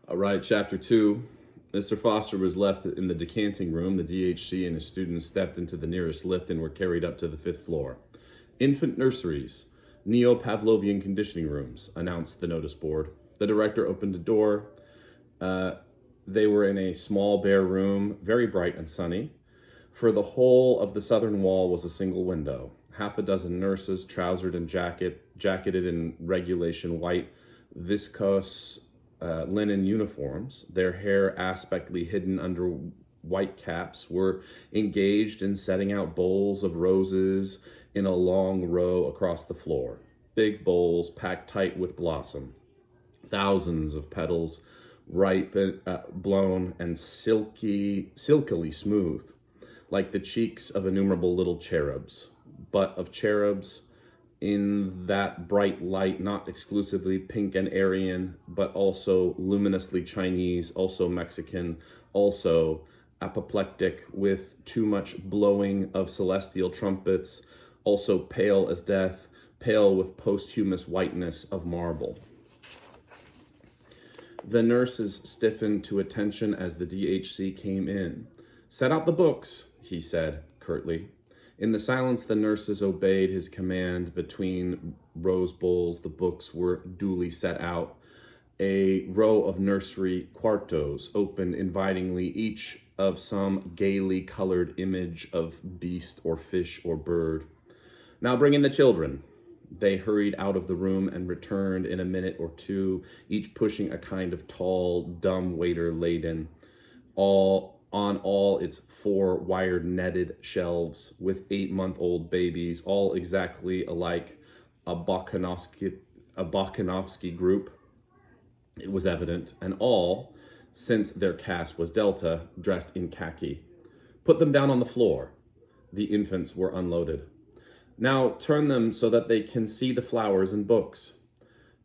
All right, chapter 2. Mr. Foster was left in the decanting room. The DHC and his students stepped into the nearest lift and were carried up to the 5th floor. Infant nurseries, neo-Pavlovian conditioning rooms, announced the notice board. The director opened a door. They were in a small, bare room, very bright and sunny. For the whole of the southern wall was a single window. Half a dozen nurses, trousered and jacketed in regulation white viscose linen uniforms, their hair aspectly hidden under white caps, were engaged in setting out bowls of roses in a long row across the floor. Big bowls packed tight with blossom. Thousands of petals, ripe, blown, and silkily smooth, like the cheeks of innumerable little cherubs, but of cherubs in that bright light, not exclusively pink and Aryan, but also luminously Chinese, also Mexican, also apoplectic with too much blowing of celestial trumpets, also pale as death, pale with posthumous whiteness of marble. The nurses stiffened to attention as the DHC came in. "Set out the books," he said curtly. In the silence, the nurses obeyed his command. Between rose bowls, the books were duly set out. A row of nursery quartos opened invitingly, each of some gaily colored image of beast or fish or bird. "Now bring in the children." They hurried out of the room and returned in a minute or two, each pushing a kind of tall, dumb waiter laden, on all its 4 wired netted shelves, with 8-month-old babies, all exactly alike, a Bakhanovsky group, it was evident, and all, since their caste was Delta, dressed in khaki. "Put them down on the floor." The infants were unloaded. "Now turn them so that they can see the flowers and books."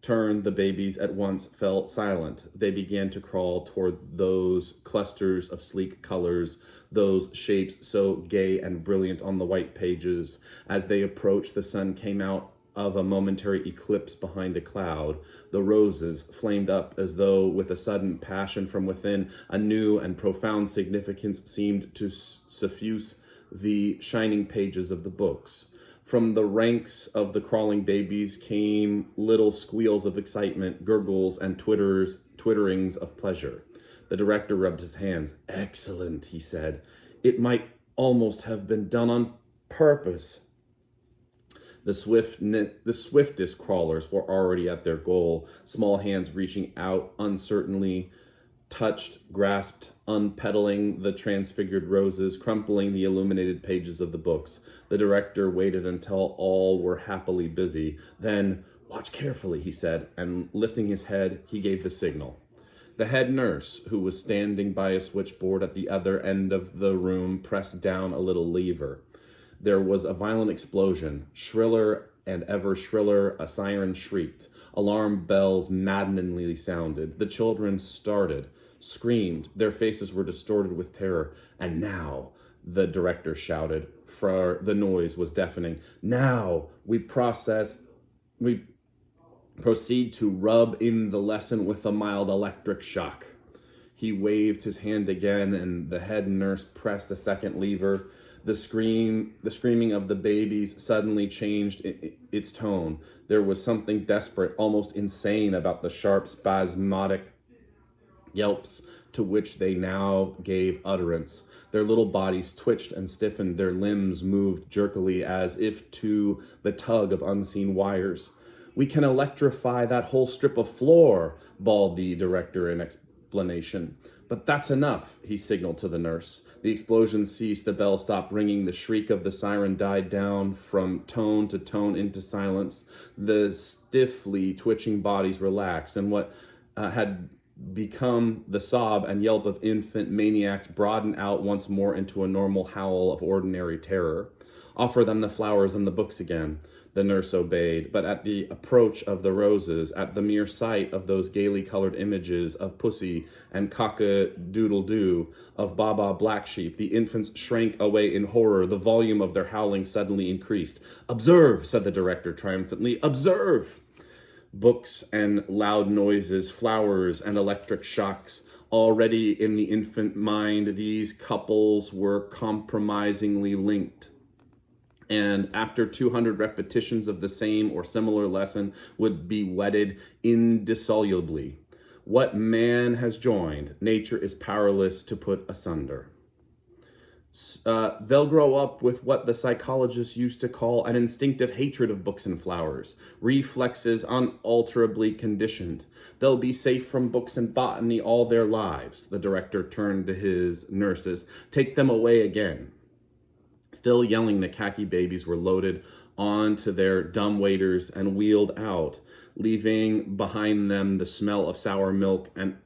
Turned, the babies at once fell silent. They began to crawl toward those clusters of sleek colors, those shapes so gay and brilliant on the white pages. As they approached, the sun came out of a momentary eclipse behind a cloud. The roses flamed up as though with a sudden passion from within. A new and profound significance seemed to suffuse the shining pages of the books. From the ranks of the crawling babies came little squeals of excitement, gurgles, and twitterings of pleasure. The director rubbed his hands. "Excellent," he said. "It might almost have been done on purpose." The swiftest crawlers were already at their goal, small hands reaching out uncertainly, touched, grasped, unpetaling the transfigured roses, crumpling the illuminated pages of the books. The director waited until all were happily busy. Then, "Watch carefully," he said, and lifting his head, he gave the signal. The head nurse, who was standing by a switchboard at the other end of the room, pressed down a little lever. There was a violent explosion. Shriller and ever shriller, a siren shrieked. Alarm bells maddeningly sounded. The children started, screamed. Their faces were distorted with terror. "And now," the director shouted, for the noise was deafening, "now we proceed to rub in the lesson with a mild electric shock." He waved his hand again, and the head nurse pressed a second lever. The screaming of the babies suddenly changed its tone. There was something desperate, almost insane, about the sharp, spasmodic yelps to which they now gave utterance. Their little bodies twitched and stiffened. Their limbs moved jerkily as if to the tug of unseen wires. "We can electrify that whole strip of floor," bawled the director in explanation. "But that's enough," he signaled to the nurse. The explosion ceased, the bell stopped ringing, the shriek of the siren died down from tone to tone into silence. The stiffly twitching bodies relaxed, and what had become the sob and yelp of infant maniacs broadened out once more into a normal howl of ordinary terror. "Offer them the flowers and the books again." The nurse obeyed, but at the approach of the roses, at the mere sight of those gaily colored images of Pussy and Cock-a-doodle-doo, of Baba Black Sheep, the infants shrank away in horror. The volume of their howling suddenly increased. "Observe," said the director triumphantly. "Observe!" Books and loud noises, flowers and electric shocks. Already in the infant mind, these couples were compromisingly linked. And after 200 repetitions of the same or similar lesson, would be wedded indissolubly. What man has joined, nature is powerless to put asunder. They'll grow up with what the psychologists used to call an instinctive hatred of books and flowers, reflexes unalterably conditioned. They'll be safe from books and botany all their lives. The director turned to his nurses. Take them away again. Still yelling, the khaki babies were loaded onto their dumbwaiters and wheeled out, leaving behind them the smell of sour milk and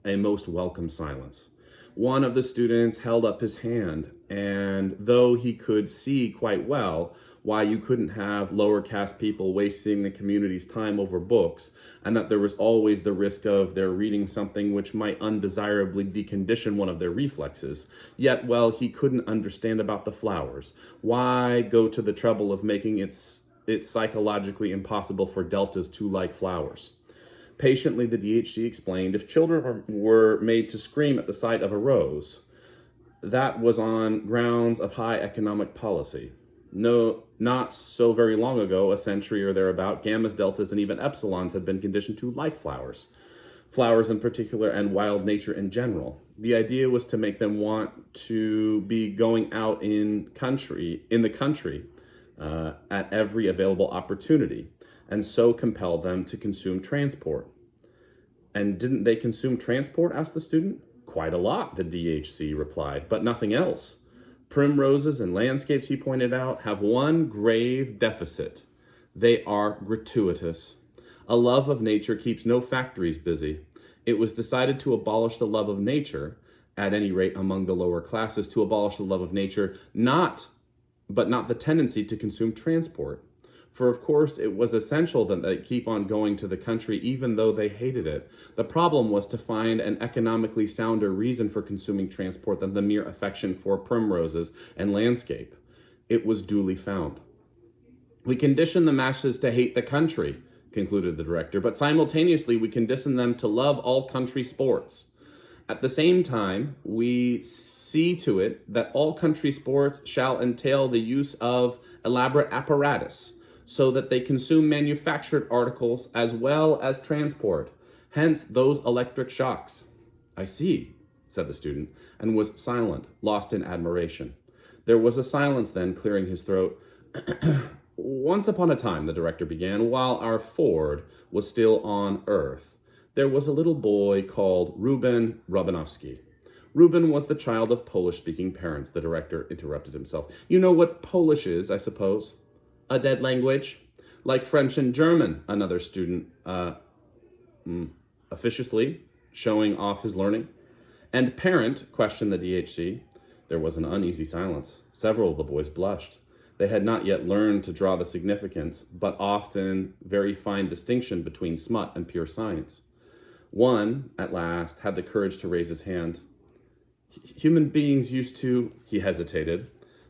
a most welcome silence. One of the students held up his hand, and though he could see quite well why you couldn't have lower caste people wasting the community's time over books, and that there was always the risk of their reading something which might undesirably decondition one of their reflexes, yet, well, he couldn't understand about the flowers. Why go to the trouble of making it psychologically impossible for deltas to like flowers? Patiently, the DHC explained, if children were made to scream at the sight of a rose, that was on grounds of high economic policy. No, not so very long ago, a century or thereabout, gammas, deltas, and even epsilons had been conditioned to like flowers. Flowers in particular and wild nature in general. The idea was to make them want to be going out in the country at every available opportunity, and so compel them to consume transport. And didn't they consume transport, asked the student. Quite a lot, the DHC replied, but nothing else. Primroses and landscapes, he pointed out, have one grave deficit. They are gratuitous. A love of nature keeps no factories busy. It was decided to abolish the love of nature, at any rate among the lower classes, to abolish the love of nature, but not the tendency to consume transport. For of course it was essential that they keep on going to the country even though they hated it. The problem was to find an economically sounder reason for consuming transport than the mere affection for primroses and landscape. It was duly found. We condition the masses to hate the country, concluded the director, but simultaneously we condition them to love all country sports. At the same time, we see to it that all country sports shall entail the use of elaborate apparatus, so that they consume manufactured articles as well as transport, hence those electric shocks. I see, said the student, and was silent, lost in admiration. There was a silence then, clearing his throat. Once upon a time, the director began, while our Ford was still on Earth, there was a little boy called Reuben Romanowski. Reuben was the child of Polish-speaking parents, the director interrupted himself. You know what Polish is, I suppose? A dead language, like French and German, another student officiously showing off his learning. And parent, questioned the DHC. There was an uneasy silence. Several of the boys blushed. They had not yet learned to draw the significance, but often very fine distinction between smut and pure science. One, at last, had the courage to raise his hand. Human beings used to, he hesitated.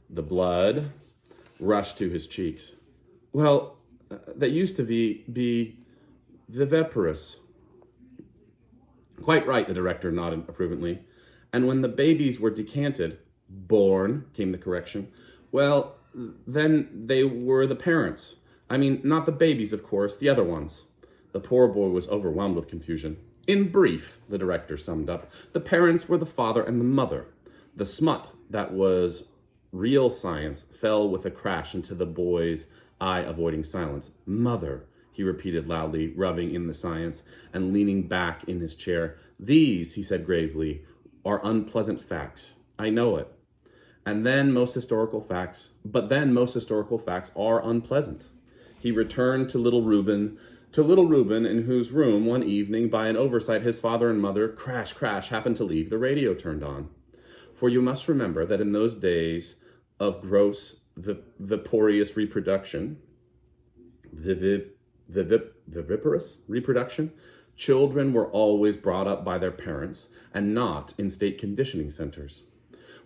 The blood rushed to his cheeks. Well, that used to be viviparous. Quite right, the director nodded approvingly. And when the babies were decanted, born, came the correction, well, then they were the parents. I mean, not the babies, of course, the other ones. The poor boy was overwhelmed with confusion. In brief, the director summed up, the parents were the father and the mother. The smut that was real science fell with a crash into the boy's eye, avoiding silence. Mother, he repeated loudly, rubbing in the science and leaning back in his chair. These, he said gravely, are unpleasant facts. I know it. But then most historical facts are unpleasant. He returned to little Reuben, in whose room one evening, by an oversight, his father and mother, crash, crash, happened to leave the radio turned on. For you must remember that in those days of gross viviparous reproduction, viviparous reproduction, children were always brought up by their parents and not in state conditioning centers.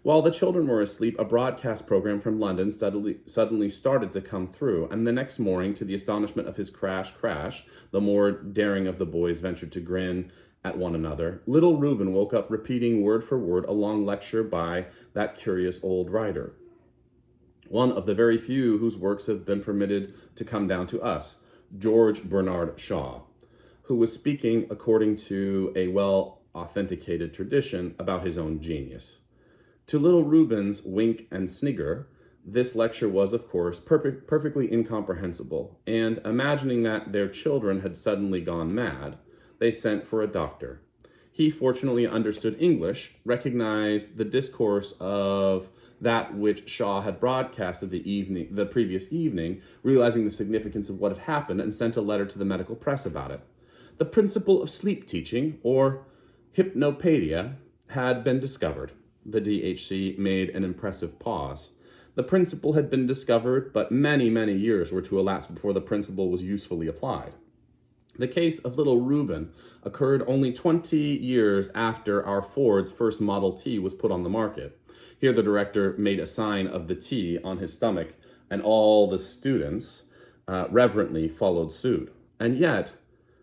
While the children were asleep, a broadcast program from London suddenly started to come through, and the next morning, to the astonishment of his crash, the more daring of the boys ventured to grin at one another. Little Reuben woke up repeating word for word a long lecture by that curious old writer, one of the very few whose works have been permitted to come down to us, George Bernard Shaw, who was speaking according to a well-authenticated tradition about his own genius. To little Reuben's wink and snigger, this lecture was, of course, perfectly incomprehensible, and imagining that their children had suddenly gone mad, they sent for a doctor. He fortunately understood English, recognized the discourse of that which Shaw had broadcasted the previous evening, realizing the significance of what had happened, and sent a letter to the medical press about it. The principle of sleep teaching, or hypnopaedia, had been discovered. The DHC made an impressive pause. The principle had been discovered, but many, many years were to elapse before the principle was usefully applied. The case of little Reuben occurred only 20 years after our Ford's first Model T was put on the market. Here the director made a sign of the T on his stomach, and all the students reverently followed suit. And yet,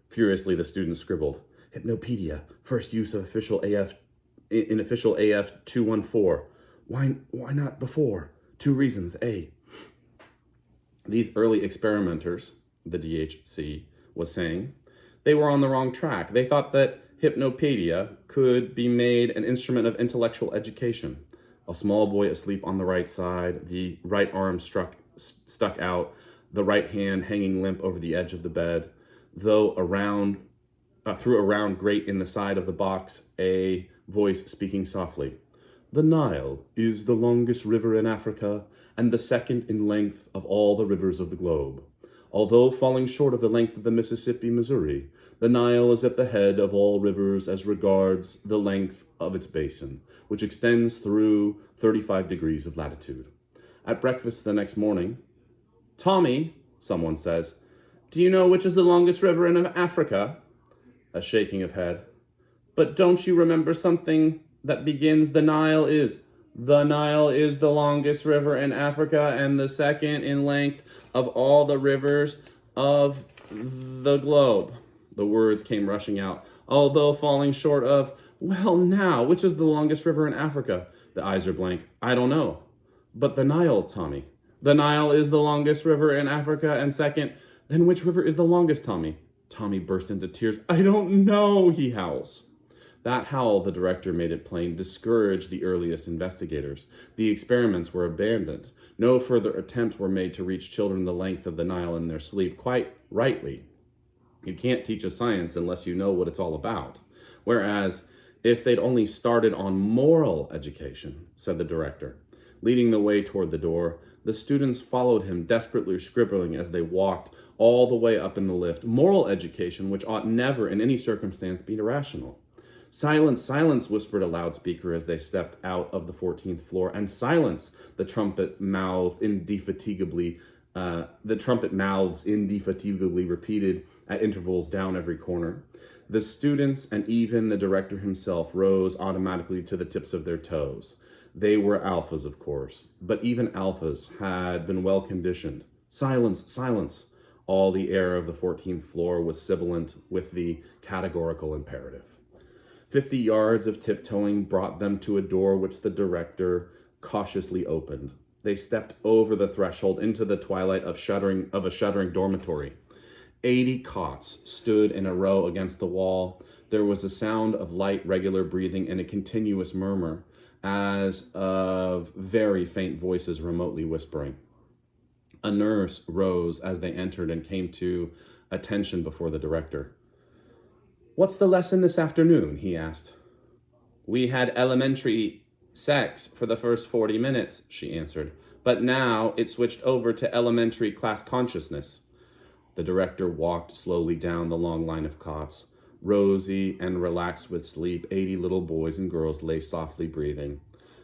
furiously the students scribbled, "Hypnopedia, first use of official AF 214. Why not before? 2 reasons. A." These early experimenters, the DHC was saying, they were on the wrong track. They thought that hypnopedia could be made an instrument of intellectual education. A small boy asleep on the right side, the right arm stuck out, the right hand hanging limp over the edge of the bed, through a round grate in the side of the box, a voice speaking softly. "The Nile is the longest river in Africa and the second in length of all the rivers of the globe. Although falling short of the length of the Mississippi, Missouri, the Nile is at the head of all rivers as regards the length of its basin, which extends through 35 degrees of latitude." At breakfast the next morning, "Tommy," someone says, "do you know which is the longest river in Africa?" A shaking of head. "But don't you remember something that begins the Nile is the longest river in Africa and the second in length of all the rivers of the globe." The words came rushing out. "Although falling short of, well now, which is the longest river in Africa?" The eyes are blank. "I don't know." "But the Nile, Tommy. The Nile is the longest river in Africa and second." "Then which river is the longest, Tommy?" Tommy bursts into tears. "I don't know," he howls. That howl, the director made it plain, discouraged the earliest investigators. The experiments were abandoned. No further attempts were made to reach children the length of the Nile in their sleep. Quite rightly. You can't teach a science unless you know what it's all about. Whereas, if they'd only started on moral education, said the director. Leading the way toward the door, the students followed him, desperately scribbling as they walked all the way up in the lift. Moral education, which ought never in any circumstance be irrational. "Silence, silence," whispered a loudspeaker as they stepped out of the 14th floor. "And silence," the trumpet mouths indefatigably repeated at intervals down every corner. The students and even the director himself rose automatically to the tips of their toes. They were alphas, of course, but even alphas had been well conditioned. "Silence, silence." All the air of the 14th floor was sibilant with the categorical imperative. 50 yards of tiptoeing brought them to a door which the director cautiously opened. They stepped over the threshold into the twilight of a shuddering dormitory. 80 cots stood in a row against the wall. There was a sound of light, regular breathing and a continuous murmur, as of very faint voices remotely whispering. A nurse rose as they entered and came to attention before the director. "What's the lesson this afternoon?" he asked. "We had elementary sex for the first 40 minutes, she answered. "But now it switched over to elementary class consciousness." The director walked slowly down the long line of cots. Rosy and relaxed with sleep, 80 little boys and girls lay softly breathing.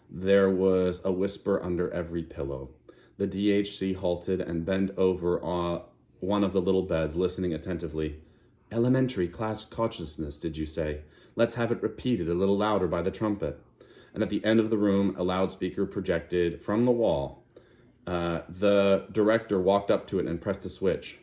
There was a whisper under every pillow. The DHC halted and bent over one of the little beds, listening attentively. "Elementary class consciousness, did you say? Let's have it repeated a little louder by the trumpet." and at the end of the room, a loudspeaker projected from the wall. The director walked up to it and pressed a switch.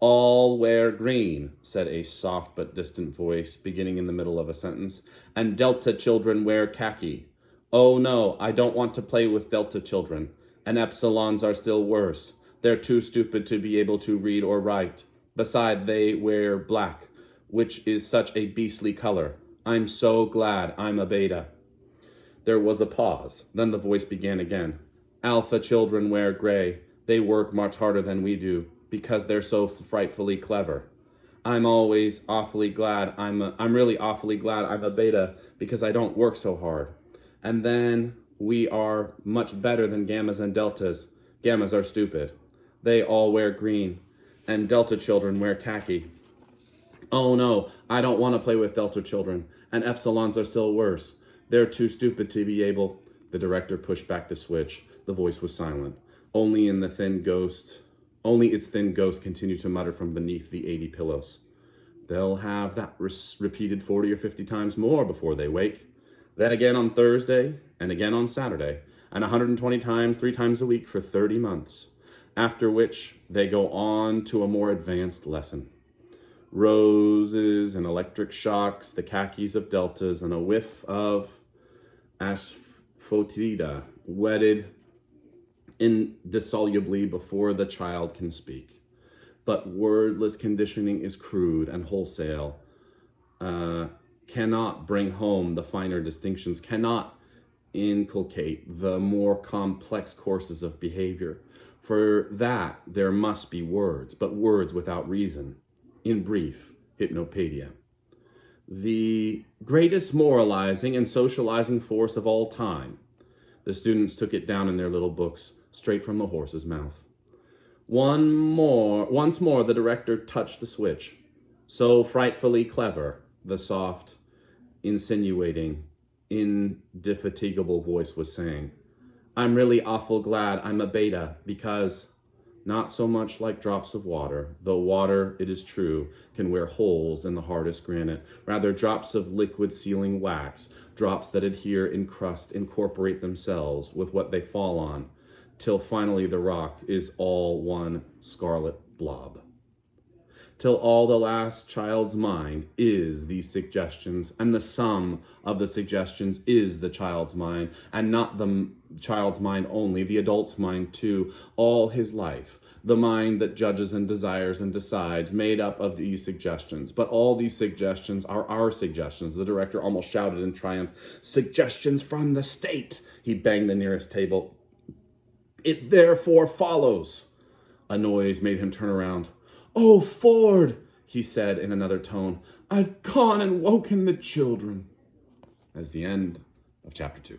"All wear green," said a soft but distant voice, beginning in the middle of a sentence, "and Delta children wear khaki. Oh no, I don't want to play with Delta children, and Epsilons are still worse. They're too stupid to be able to read or write. Beside, they wear black, which is such a beastly color. I'm so glad I'm a beta." There was a pause. Then the voice began again. "Alpha children wear gray. They work much harder than we do, because they're so frightfully clever. I'm really awfully glad I'm a beta, because I don't work so hard. And then we are much better than gammas and deltas. Gammas are stupid. They all wear green, and Delta children wear khaki. Oh no, I don't want to play with Delta children, and Epsilons are still worse. They're too stupid to be able..." The director pushed back the switch. The voice was silent. Only its thin ghost continued to mutter from beneath the 80 pillows. "They'll have that repeated 40 or 50 times more before they wake. Then again on Thursday, and again on Saturday, and 120 times 3 times a week for 30 months. After which, they go on to a more advanced lesson. Roses and electric shocks, the khakis of deltas, and a whiff of asphoetida, wedded indissolubly before the child can speak. But wordless conditioning is crude and wholesale, cannot bring home the finer distinctions, cannot inculcate the more complex courses of behavior. For that, there must be words, but words without reason. In brief, hypnopaedia. The greatest moralizing and socializing force of all time. The students took it down in their little books, straight from the horse's mouth. Once more, the director touched the switch. "So frightfully clever," the soft, insinuating, indefatigable voice was saying. "I'm really awful glad I'm a beta, because not so much like drops of water, though water, it is true, can wear holes in the hardest granite, rather drops of liquid sealing wax, drops that adhere in crust, incorporate themselves with what they fall on, till finally the rock is all one scarlet blob. Till all the last child's mind is these suggestions, and the sum of the suggestions is the child's mind, and not the child's mind only, the adult's mind too, all his life. The mind that judges and desires and decides, made up of these suggestions. But all these suggestions are our suggestions." The director almost shouted in triumph. "Suggestions from the state!" He banged the nearest table. "It therefore follows..." A noise made him turn around. "Oh, Ford," he said in another tone, "I've gone and woken the children." That's the end of chapter 2.